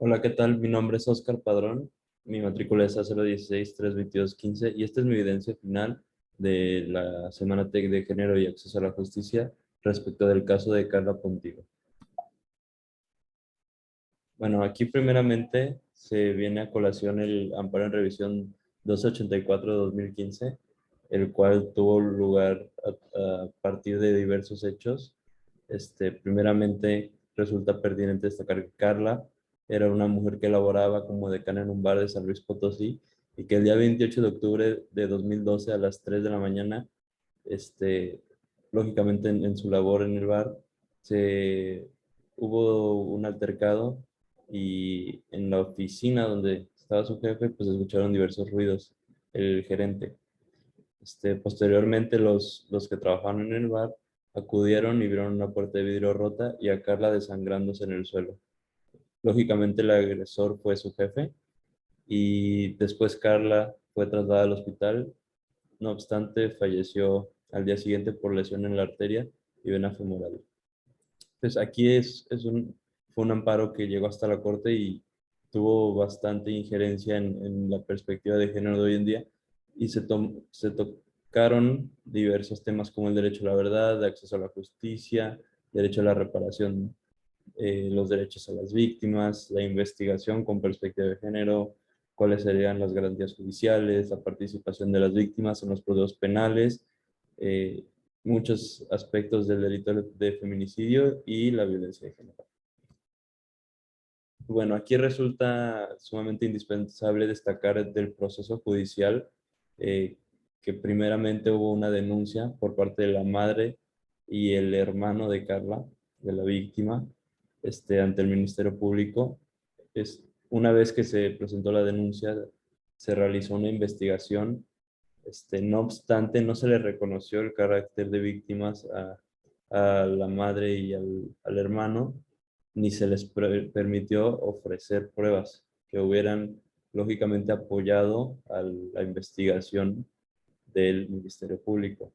Hola, ¿qué tal? Mi nombre es Oscar Padrón. Mi matrícula es A016-322-15 y esta es mi evidencia final de la Semana TEC de Género y Acceso a la Justicia respecto del caso de Carla Pontigo. Bueno, aquí primeramente se viene a colación el amparo en revisión 284 de 2015, el cual tuvo lugar a partir de diversos hechos. Primeramente, resulta pertinente destacar que Carla era una mujer que laboraba como decana en un bar de San Luis Potosí y que el día 28 de octubre de 2012 a las 3 de la mañana, este, lógicamente en su labor en el bar, hubo un altercado y en la oficina donde estaba su jefe, pues escucharon diversos ruidos, el gerente. Posteriormente, los que trabajaban en el bar acudieron y vieron una puerta de vidrio rota y a Carla desangrándose en el suelo. Lógicamente, el agresor fue su jefe y después Carla fue trasladada al hospital. No obstante, falleció al día siguiente por lesión en la arteria y vena femoral. Pues aquí fue un amparo que llegó hasta la corte y tuvo bastante injerencia en la perspectiva de género de hoy en día y se tocaron diversos temas como el derecho a la verdad, de acceso a la justicia, derecho a la reparación, los derechos a las víctimas, la investigación con perspectiva de género, cuáles serían las garantías judiciales, la participación de las víctimas en los procesos penales, eh, muchos aspectos del delito de feminicidio y la violencia de género. Bueno, aquí resulta sumamente indispensable destacar del proceso judicial eh, que primeramente hubo una denuncia por parte de la madre y el hermano de Carla, de la víctima, ante el Ministerio Público. Una vez que se presentó la denuncia, se realizó una investigación. No obstante, no se le reconoció el carácter de víctimas a la madre y al hermano, ni se les permitió ofrecer pruebas que hubieran lógicamente apoyado a la investigación del Ministerio Público.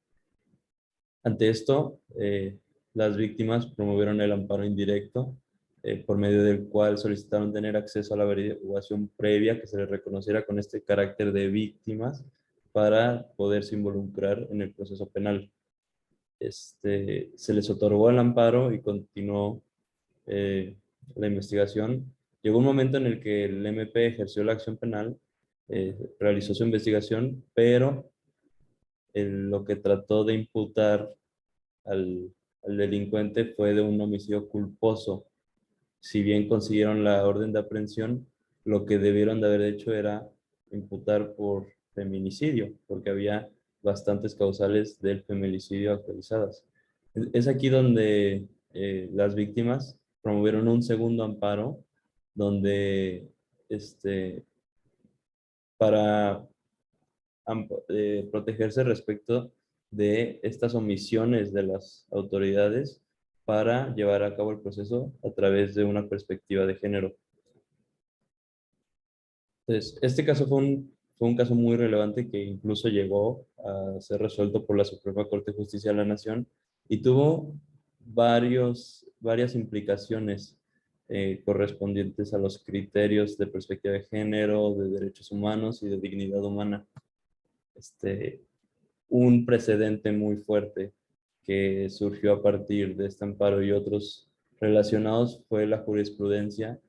Ante esto, las víctimas promovieron el amparo indirecto, por medio del cual solicitaron tener acceso a la averiguación previa que se les reconociera con este carácter de víctimas para poderse involucrar en el proceso penal. Se les otorgó el amparo y continuó eh, la investigación. Llegó un momento en el que el MP ejerció la acción penal, realizó su investigación, pero lo que trató de imputar al, al delincuente fue de un homicidio culposo. Si bien consiguieron la orden de aprehensión, lo que debieron de haber hecho era imputar por feminicidio, porque había bastantes causales del feminicidio actualizadas. Es aquí donde las víctimas promovieron un segundo amparo, donde para protegerse respecto de estas omisiones de las autoridades para llevar a cabo el proceso a través de una perspectiva de género. Entonces, este caso fue un caso muy relevante que incluso llegó a ser resuelto por la Suprema Corte de Justicia de la Nación y tuvo varias implicaciones correspondientes a los criterios de perspectiva de género, de derechos humanos y de dignidad humana. Este, un precedente muy fuerte que surgió a partir de este amparo y otros relacionados fue la jurisprudencia,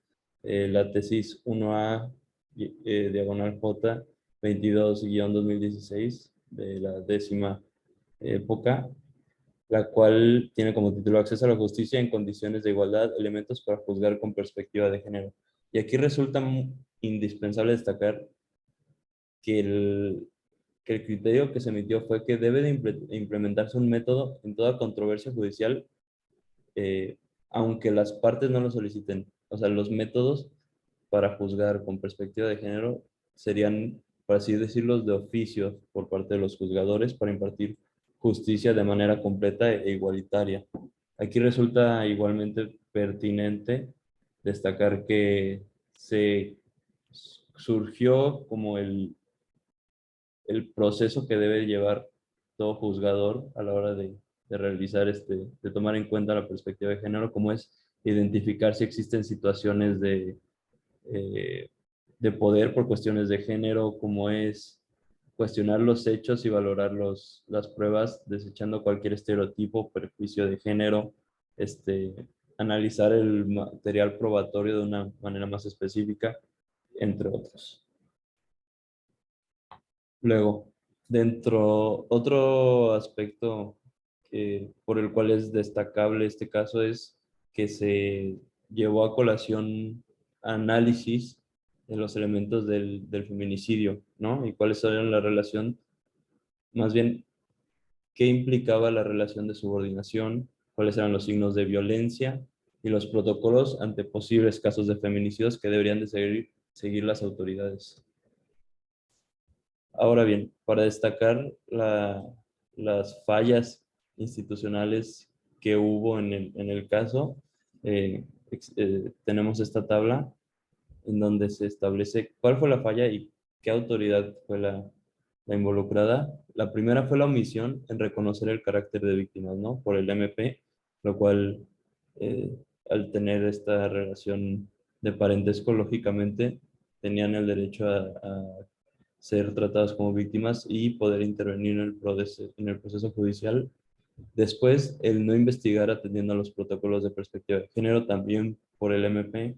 la tesis 1A, diagonal J, 22-2016, de la 10ª época, la cual tiene como título Acceso a la justicia en condiciones de igualdad, elementos para juzgar con perspectiva de género. Y aquí resulta indispensable destacar que el criterio que se emitió fue que debe de implementarse un método en toda controversia judicial, eh, aunque las partes no lo soliciten. O sea, los métodos para juzgar con perspectiva de género serían, por así decirlo, de oficio por parte de los juzgadores para impartir justicia de manera completa e igualitaria. Aquí resulta igualmente pertinente destacar que se surgió como el proceso que debe llevar todo juzgador a la hora de realizar de tomar en cuenta la perspectiva de género, como es identificar si existen situaciones eh, de poder por cuestiones de género, como es cuestionar los hechos y valorar las pruebas, desechando cualquier estereotipo o prejuicio de género, analizar el material probatorio de una manera más específica, entre otros. Luego, otro aspecto por el cual es destacable este caso es que se llevó a colación análisis de los elementos del feminicidio, ¿no? Y cuáles eran la relación, más bien, qué implicaba la relación de subordinación, cuáles eran los signos de violencia y los protocolos ante posibles casos de feminicidios que deberían de seguir las autoridades. Ahora bien, para destacar las fallas institucionales que hubo en el caso, tenemos esta tabla en donde se establece cuál fue la falla y qué autoridad fue la involucrada. La primera fue la omisión en reconocer el carácter de víctimas, ¿no? Por el MP, lo cual, eh, al tener esta relación de parentesco, lógicamente, tenían el derecho a ser tratados como víctimas y poder intervenir en el proceso judicial. Después, el no investigar atendiendo a los protocolos de perspectiva de género, también por el MP.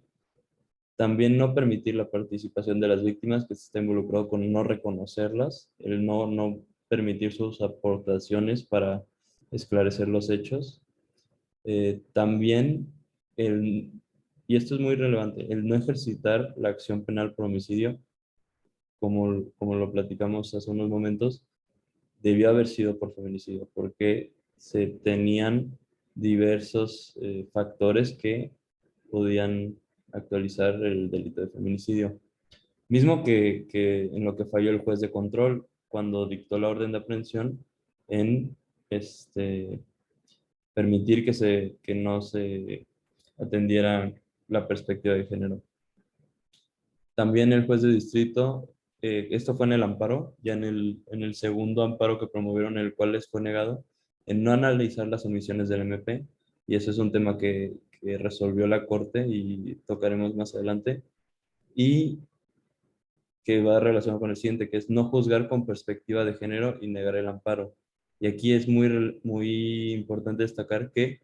También no permitir la participación de las víctimas, que se está involucrado con no reconocerlas, el no permitir sus aportaciones para esclarecer los hechos. También, el, y esto es muy relevante, el no ejercitar la acción penal por homicidio, como lo platicamos hace unos momentos, debió haber sido por feminicidio, porque se tenían diversos factores que podían actualizar el delito de feminicidio. Mismo que en lo que falló el juez de control cuando dictó la orden de aprehensión en permitir que no se atendiera la perspectiva de género. También el juez de distrito, esto fue en el amparo, ya en el segundo amparo que promovieron, el cual les fue negado, en no analizar las omisiones del MP, y eso es un tema que resolvió la Corte y tocaremos más adelante, y que va relacionado con el siguiente, que es no juzgar con perspectiva de género y negar el amparo. Y aquí es muy importante destacar que,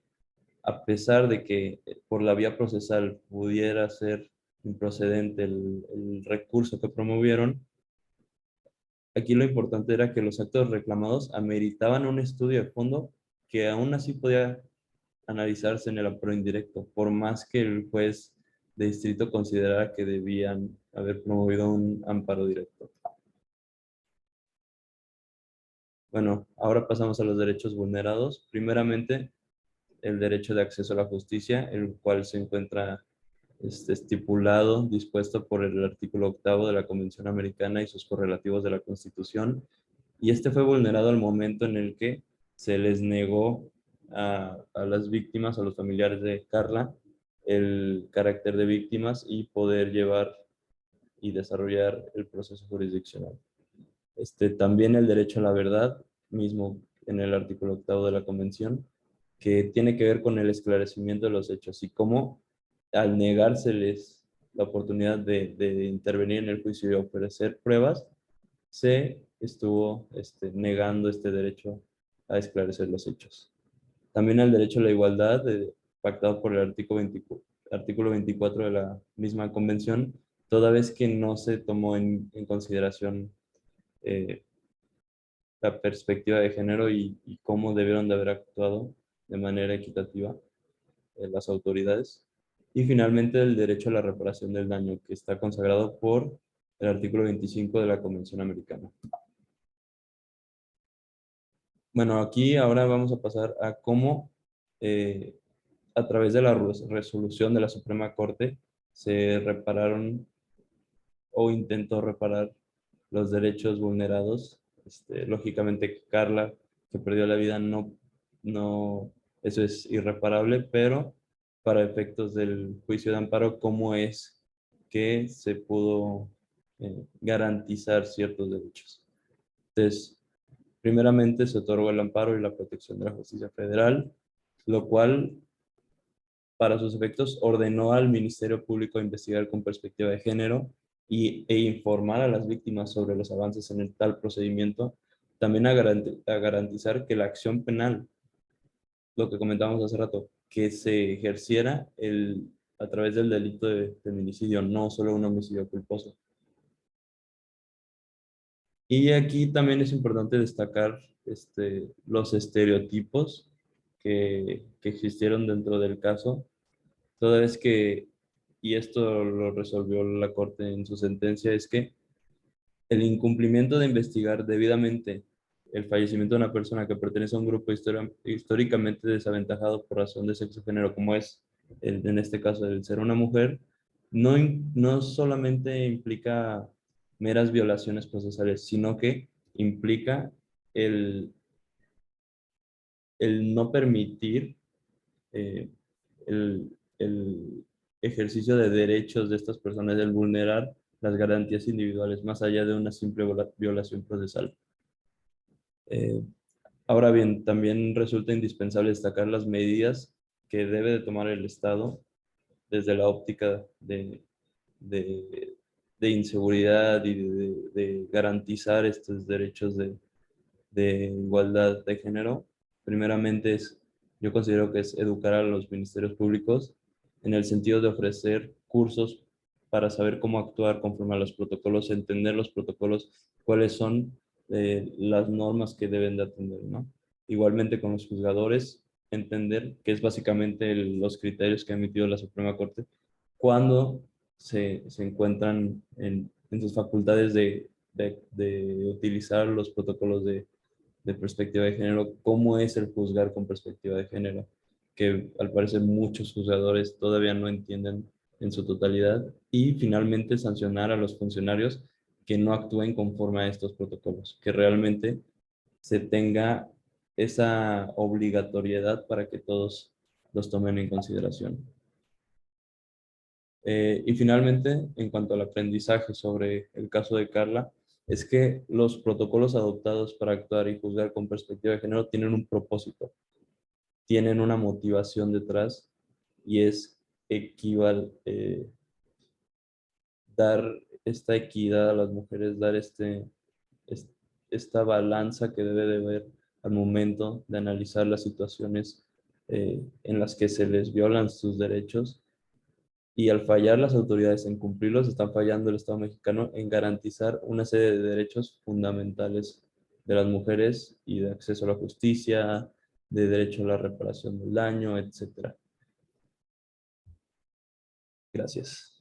a pesar de que por la vía procesal pudiera ser improcedente el recurso que promovieron, aquí lo importante era que los actos reclamados ameritaban un estudio de fondo que aún así podía analizarse en el amparo indirecto, por más que el juez de distrito considerara que debían haber promovido un amparo directo. Bueno, ahora pasamos a los derechos vulnerados. Primeramente, el derecho de acceso a la justicia, el cual se encuentra estipulado, dispuesto por el artículo 8 de la Convención Americana y sus correlativos de la Constitución. Y este fue vulnerado al momento en el que se les negó a las víctimas, a los familiares de Carla, el carácter de víctimas y poder llevar y desarrollar el proceso jurisdiccional. También el derecho a la verdad, mismo en el artículo 8 de la Convención, que tiene que ver con el esclarecimiento de los hechos y cómo, al negárseles la oportunidad de intervenir en el juicio y ofrecer pruebas, se estuvo negando este derecho a esclarecer los hechos. También el derecho a la igualdad, pactado por el artículo 24 de la misma convención, toda vez que no se tomó en consideración eh, la perspectiva de género y cómo debieron de haber actuado de manera equitativa las autoridades. Y finalmente el derecho a la reparación del daño, que está consagrado por el artículo 25 de la Convención Americana. Bueno, aquí ahora vamos a pasar a cómo, a través de la resolución de la Suprema Corte, se repararon o intentó reparar los derechos vulnerados. Lógicamente, Carla, que perdió la vida, no, eso es irreparable, pero para efectos del juicio de amparo, ¿cómo es que se pudo garantizar ciertos derechos? Entonces, primeramente se otorgó el amparo y la protección de la justicia federal, lo cual para sus efectos, ordenó al Ministerio Público investigar con perspectiva de género e informar a las víctimas sobre los avances en el tal procedimiento, también a garantizar que la acción penal, lo que comentábamos hace rato, que se ejerciera a través del delito de feminicidio, no solo un homicidio culposo. Y aquí también es importante destacar los estereotipos que existieron dentro del caso, toda vez que, y esto lo resolvió la Corte en su sentencia, es que el incumplimiento de investigar debidamente el fallecimiento de una persona que pertenece a un grupo históricamente desaventajado por razón de sexo o género, como es en este caso el ser una mujer, no solamente implica meras violaciones procesales, sino que implica el, el no permitir eh, el, el ejercicio de derechos de estas personas, el vulnerar las garantías individuales más allá de una simple violación procesal. Eh, Ahora bien, también resulta indispensable destacar las medidas que debe de tomar el Estado desde la óptica de, de inseguridad y de garantizar estos derechos de igualdad de género. Primeramente yo considero que es educar a los ministerios públicos en el sentido de ofrecer cursos para saber cómo actuar conforme a los protocolos, entender los protocolos, cuáles son las normas que deben de atender, ¿no? Igualmente con los juzgadores, entender que es básicamente los criterios que ha emitido la Suprema Corte cuando se encuentran en sus facultades de utilizar los protocolos de perspectiva de género, cómo es el juzgar con perspectiva de género, que al parecer muchos juzgadores todavía no entienden en su totalidad, y finalmente sancionar a los funcionarios que no actúen conforme a estos protocolos, que realmente se tenga esa obligatoriedad para que todos los tomen en consideración. Y finalmente, en cuanto al aprendizaje sobre el caso de Carla, es que los protocolos adoptados para actuar y juzgar con perspectiva de género tienen un propósito, tienen una motivación detrás, y es dar esta equidad a las mujeres, dar es- esta balanza que debe de haber al momento de analizar las situaciones en las que se les violan sus derechos. Y al fallar las autoridades en cumplirlos, están fallando el Estado mexicano en garantizar una serie de derechos fundamentales de las mujeres y de acceso a la justicia, de derecho a la reparación del daño, etcétera. Gracias.